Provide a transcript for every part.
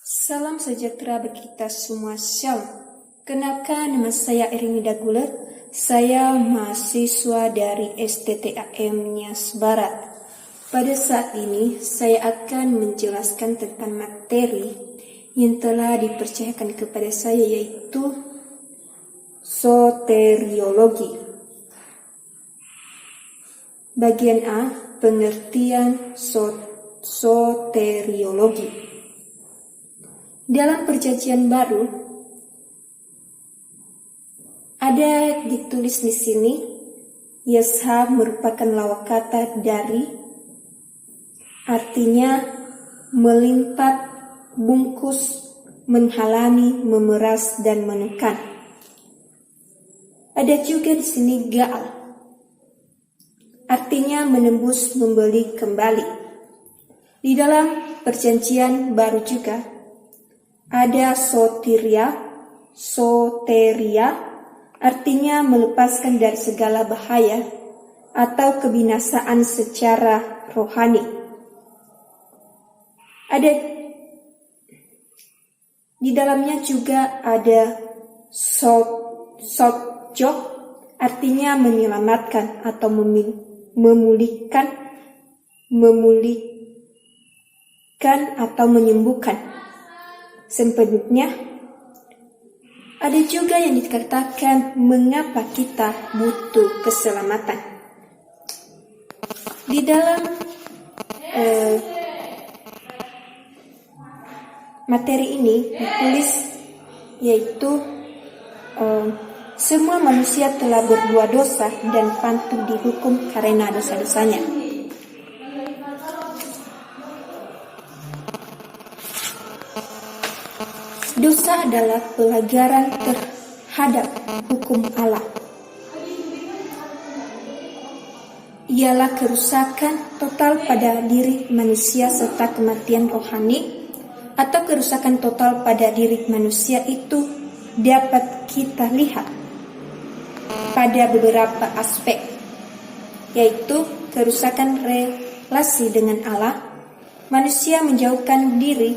Salam sejahtera bagi kita semua. Shalom. Kenalkan, nama saya Erini Daguler. Saya mahasiswa dari STTAM Nias Barat. Pada saat ini, saya akan menjelaskan tentang materi yang telah dipercayakan kepada saya, yaitu soteriologi. Bagian A, pengertian soteriologi. Dalam Perjanjian Baru ada ditulis di sini, Yeshua merupakan lawak kata dari, artinya melipat, bungkus, menghalangi, memeras, dan menekan. Ada juga di sini Gaal, artinya menembus, membeli kembali. Di dalam Perjanjian Baru juga ada soteria, artinya melepaskan dari segala bahaya atau kebinasaan secara rohani. Ada di dalamnya juga ada sotjo, artinya menyelamatkan atau memulihkan atau menyembuhkan. Selanjutnya, ada juga yang dikatakan mengapa kita butuh keselamatan. Di dalam materi ini ditulis, yaitu semua manusia telah berbuat dosa dan patut dihukum karena dosa-dosanya. Dosa adalah pelanggaran terhadap hukum Allah. Ialah kerusakan total pada diri manusia serta kematian rohani, atau kerusakan total pada diri manusia itu dapat kita lihat pada beberapa aspek, yaitu kerusakan relasi dengan Allah. Manusia menjauhkan diri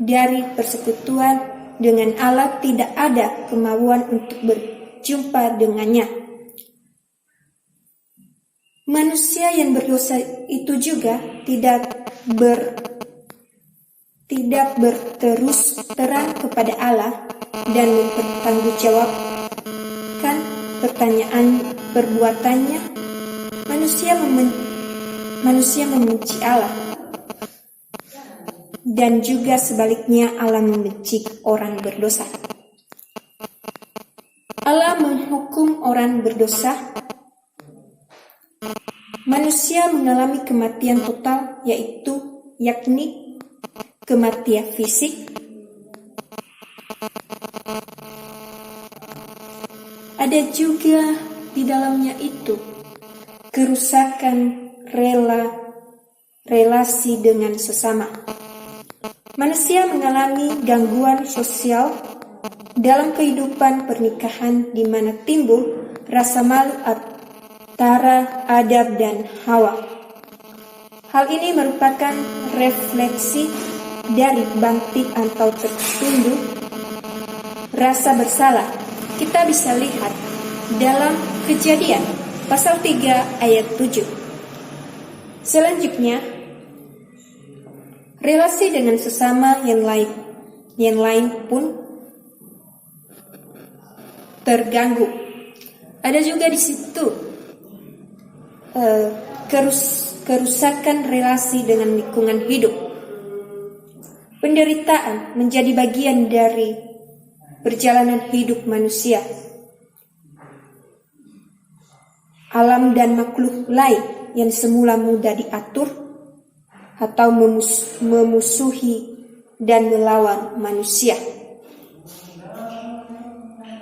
dari persekutuan dengan Allah, tidak ada kemauan untuk berjumpa dengannya. Manusia yang berdosa itu juga tidak berterus terang kepada Allah dan mempertanggungjawabkan pertanyaan perbuatannya. Manusia membenci Allah, dan juga sebaliknya Allah membenci orang berdosa. Allah menghukum orang berdosa. Manusia mengalami kematian total, yakni kematian fisik. Ada juga di dalamnya itu kerusakan relasi dengan sesama. Manusia mengalami gangguan sosial dalam kehidupan pernikahan, di mana timbul rasa malu antara Adam dan Hawa. Hal ini merupakan refleksi dari bangkit atau tertunduk rasa bersalah. Kita bisa lihat dalam Kejadian pasal 3 ayat 7. Selanjutnya, relasi dengan sesama yang lain pun terganggu. Ada juga di situ kerusakan relasi dengan lingkungan hidup. Penderitaan menjadi bagian dari perjalanan hidup manusia. Alam dan makhluk lain yang semula mudah diatur atau memusuhi dan melawan manusia.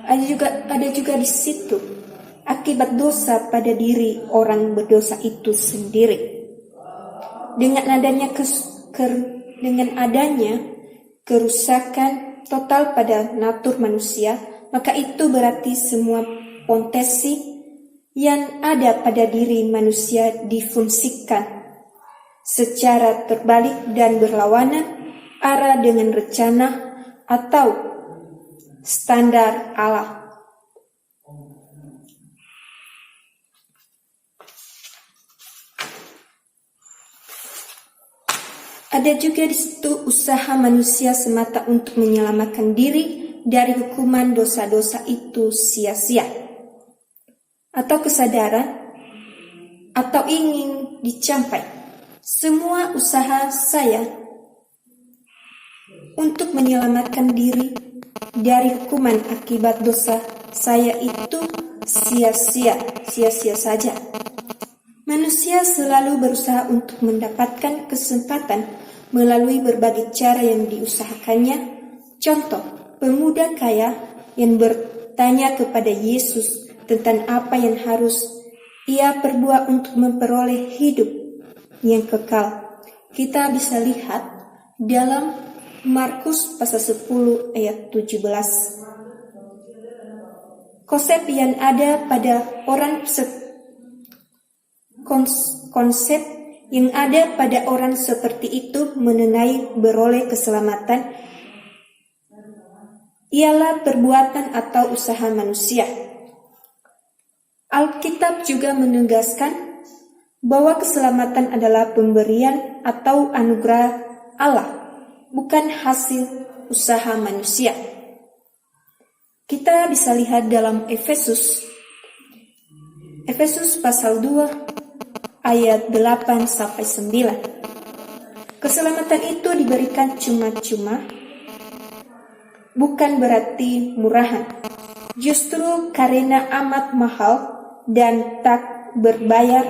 Ada juga di situ akibat dosa pada diri orang berdosa itu sendiri. Dengan adanya kerusakan total pada natur manusia, maka itu berarti semua potensi yang ada pada diri manusia difungsikan secara terbalik dan berlawanan arah dengan rencana atau standar Allah. Ada juga di situ usaha manusia semata untuk menyelamatkan diri dari hukuman dosa-dosa itu sia-sia, atau kesadaran, atau ingin dicapai. Semua usaha saya untuk menyelamatkan diri dari hukuman akibat dosa saya itu sia-sia saja. Manusia selalu berusaha untuk mendapatkan kesempatan melalui berbagai cara yang diusahakannya. Contoh, pemuda kaya yang bertanya kepada Yesus tentang apa yang harus ia perbuat untuk memperoleh hidup yang kekal. Kita bisa lihat dalam Markus pasal 10 ayat 17. Konsep yang ada pada orang seperti itu mengenai beroleh keselamatan ialah perbuatan atau usaha manusia. Alkitab juga menegaskan bahwa keselamatan adalah pemberian atau anugerah Allah, bukan hasil usaha manusia. Kita bisa lihat dalam Efesus pasal 2 ayat 8-9. Keselamatan itu diberikan cuma-cuma, bukan berarti murahan. Justru karena amat mahal dan tak berbayar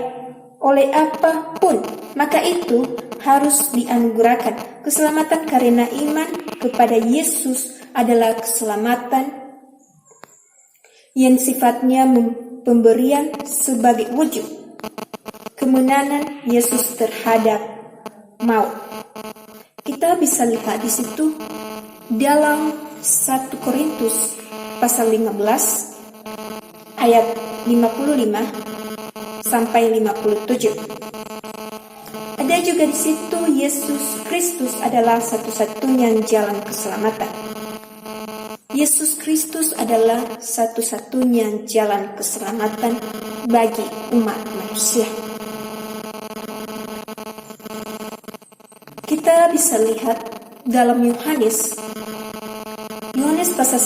oleh apapun, maka itu harus dianugerahkan. Keselamatan karena iman kepada Yesus adalah keselamatan yang sifatnya pemberian sebagai wujud kemenangan Yesus terhadap maut. Kita bisa lihat di situ dalam 1 Korintus pasal 15 ayat 55-57. Ada juga di situ Yesus Kristus adalah satu-satunya jalan keselamatan. Yesus Kristus adalah satu-satunya jalan keselamatan bagi umat manusia. Kita bisa lihat dalam Yohanes pasal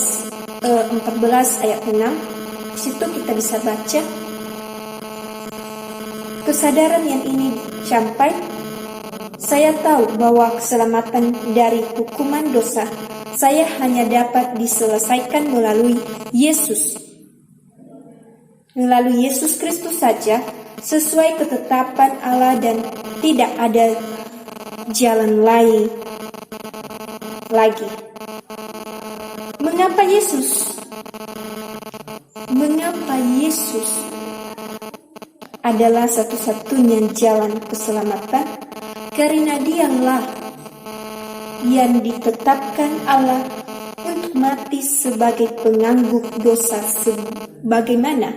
14 ayat 6. Di situ kita bisa baca, kesadaran yang ini sampai, saya tahu bahwa keselamatan dari hukuman dosa saya hanya dapat diselesaikan melalui Yesus Kristus saja, sesuai ketetapan Allah, dan tidak ada jalan lain lagi. Mengapa Yesus adalah satu-satunya jalan keselamatan? Karena Dialah yang ditetapkan Allah untuk mati sebagai pengangguk dosa, sebagaimana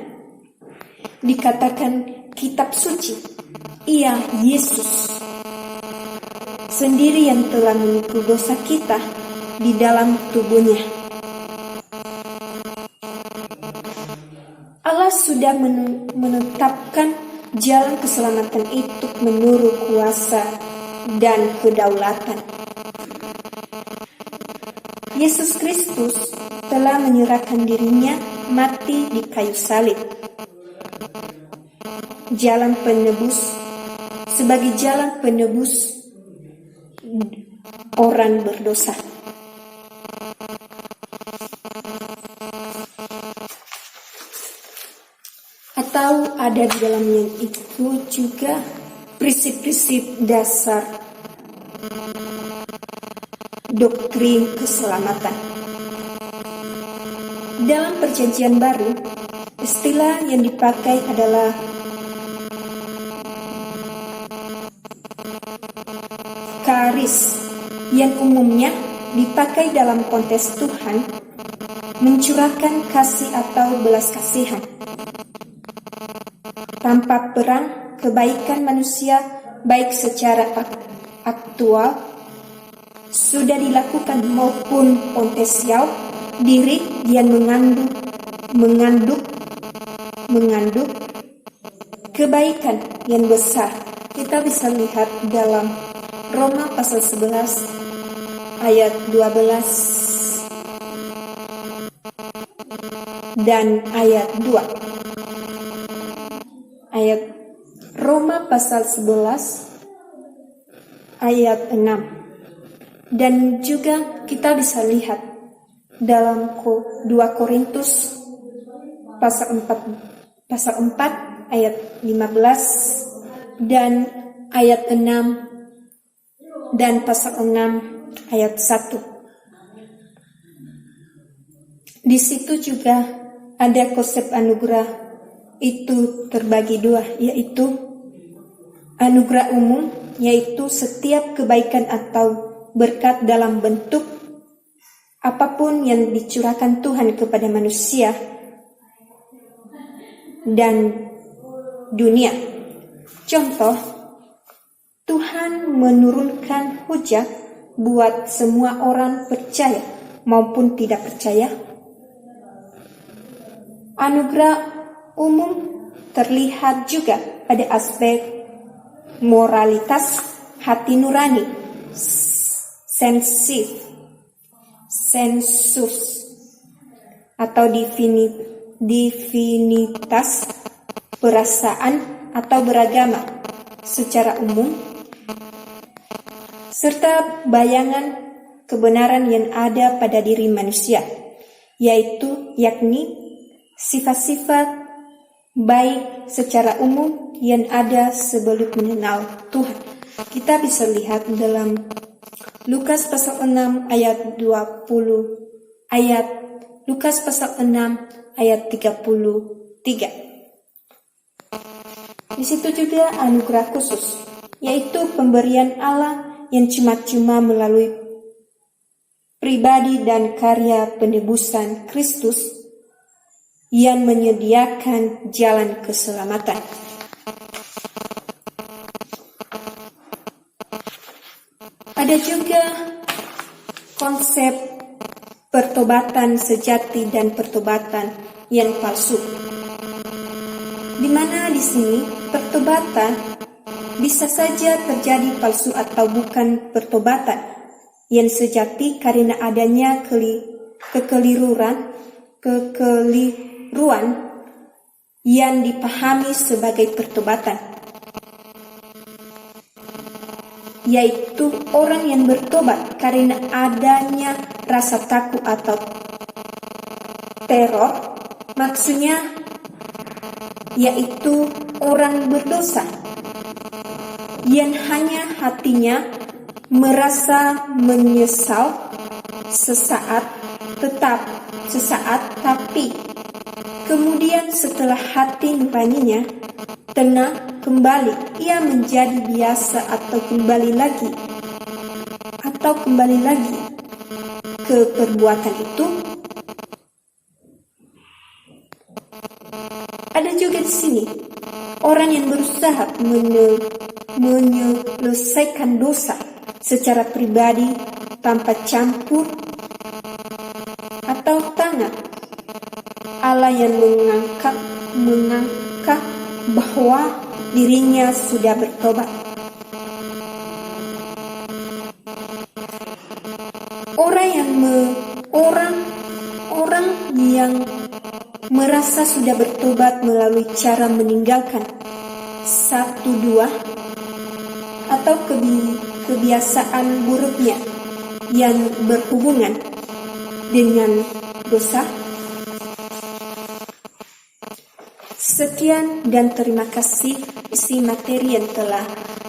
dikatakan kitab suci. Ia Yesus sendiri yang telah memikul dosa kita di dalam tubuhnya. Allah sudah menetapkan jalan keselamatan itu menurut kuasa dan kedaulatan. Yesus Kristus telah menyerahkan dirinya mati di kayu salib, sebagai jalan penebus orang berdosa. Atau ada di dalamnya itu juga prinsip-prinsip dasar doktrin keselamatan. Dalam Perjanjian Baru, istilah yang dipakai adalah karis, yang umumnya dipakai dalam konteks Tuhan mencurahkan kasih atau belas kasihan. Tanpa perang, kebaikan manusia baik secara aktual sudah dilakukan maupun potensial diri yang mengandung kebaikan yang besar. Kita bisa lihat dalam Roma pasal 11 ayat 12 dan ayat 2. Ayat Roma pasal 11 ayat 6. Dan juga kita bisa lihat dalam 2 Korintus pasal 4 ayat 15 dan ayat 6 dan pasal 6 ayat 1. Di situ juga ada konsep anugerah itu terbagi 2, yaitu anugerah umum, yaitu setiap kebaikan atau berkat dalam bentuk apapun yang dicurahkan Tuhan kepada manusia dan dunia. Contoh, Tuhan menurunkan hujan buat semua orang percaya maupun tidak percaya. Anugerah umum terlihat juga pada aspek moralitas hati nurani, sensus atau divinitas perasaan atau beragama secara umum, serta bayangan kebenaran yang ada pada diri manusia, yakni sifat-sifat baik secara umum yang ada sebelum mengenal Tuhan. Kita bisa lihat dalam Lukas pasal 6 ayat 20, Lukas pasal 6 ayat 33. Di situ juga anugerah khusus, yaitu pemberian Allah yang cuma-cuma melalui pribadi dan karya penebusan Kristus yang menyediakan jalan keselamatan. Ada juga konsep pertobatan sejati dan pertobatan yang palsu, di mana di sini pertobatan bisa saja terjadi palsu atau bukan pertobatan yang sejati karena adanya kekeliruan yang dipahami sebagai pertobatan, yaitu orang yang bertobat karena adanya rasa takut atau teror. Maksudnya yaitu orang berdosa yang hanya hatinya merasa menyesal sesaat, tapi kemudian setelah hati nuraninya tenang kembali, ia menjadi biasa atau kembali lagi ke perbuatan itu. Ada juga di sini orang yang berusaha menyelesaikan dosa secara pribadi tanpa campur atau tangan Allah yang mengangkat bahwa dirinya sudah bertobat. Orang yang merasa sudah bertobat melalui cara meninggalkan 1-2 atau kebiasaan buruknya yang berhubungan dengan dosa. Sekian dan terima kasih isi materi yang telah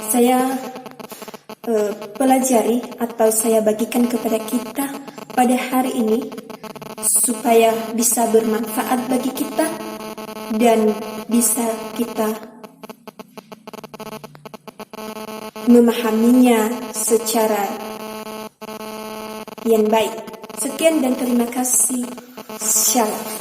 saya pelajari atau saya bagikan kepada kita pada hari ini, supaya bisa bermanfaat bagi kita dan bisa kita memahaminya secara yang baik. Sekian dan terima kasih. Shalom.